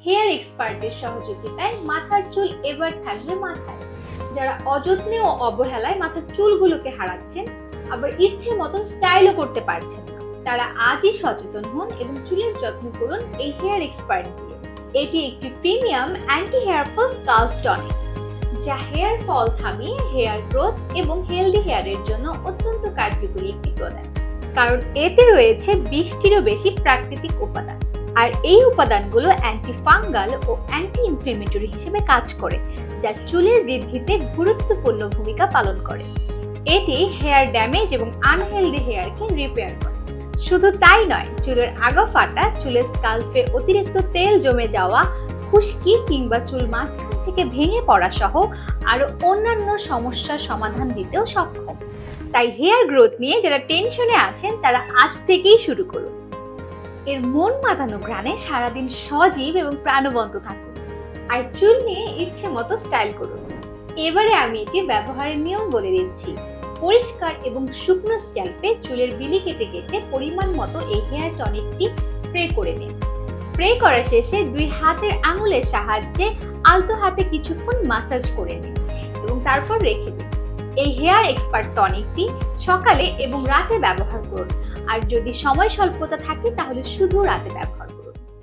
Hair এক্সপার্টের সহযোগিতায় মাথার চুল এবার থাকবে মাথায়। যারা অযত্নে ও অবহেলায় মাথার চুলগুলোকে হারাচ্ছেন, আবার ইচ্ছে মতন স্টাইলও করতে পারছেন না, তারা আজই সচেতন হন এবং চুলের যত্ন করুন এই হেয়ার এক্সপার্ট দিয়ে। এটি একটি premium anti hair fall scalp tonic, যা হেয়ার ফল থামিয়ে হেয়ার গ্রোথ এবং হেলদি হেয়ারের জন্য অত্যন্ত কার্যকরী একটি প্রোডাক্ট। কারণ এতে রয়েছে 20টিরও বেশি প্রাকৃতিক উপাদান, আর এই উপাদানগুলো অ্যান্টি ফাঙ্গাল ও অ্যান্টি ইনফ্লেমেটরি হিসেবে কাজ করে, যা চুলের বৃদ্ধিতে গুরুত্বপূর্ণ ভূমিকা পালন করে। এটি হেয়ার ড্যামেজ এবং আনহেলদি হেয়ারকে রিপেয়ার করে। শুধু তাই নয়, চুলের আগা ফাটা, চুলের স্কাল্পে অতিরিক্ত তেল জমে যাওয়া, খুশকি কিংবা চুল মাঝখান থেকে ভেঙে পড়া সহ আরো অন্যান্য সমস্যার সমাধান দিতেও সক্ষম। তাই হেয়ার গ্রোথ নিয়ে যারা টেনশনে আছেন, তারা আজ থেকেই শুরু করুন। এর মন মাতানো ঘ্রাণে সারাদিন সজীব এবং প্রাণবন্ত থাকুন, আর চুল নিয়ে ইচ্ছে মতো স্টাইল করুন। এবারে আমি এটি ব্যবহারের নিয়ম বলে দিচ্ছি। পরিষ্কার এবং শুকনো স্ক্যাল্পে চুলের বিলি কেটে কেটে পরিমাণ মতো এই হেয়ার টনিকটি স্প্রে করে নিন। স্প্রে করা শেষে 2 হাতের আঙুলের সাহায্যে আলতো হাতে কিছুক্ষণ মাসাজ করে নিন এবং তারপর রেখে দিন। এই হেয়ার এক্সপার্ট টনিকটি সকালে এবং রাতে ব্যবহার করুন, আর যদি সময় স্বল্পতা থাকে তাহলে শুধু রাতে ব্যবহার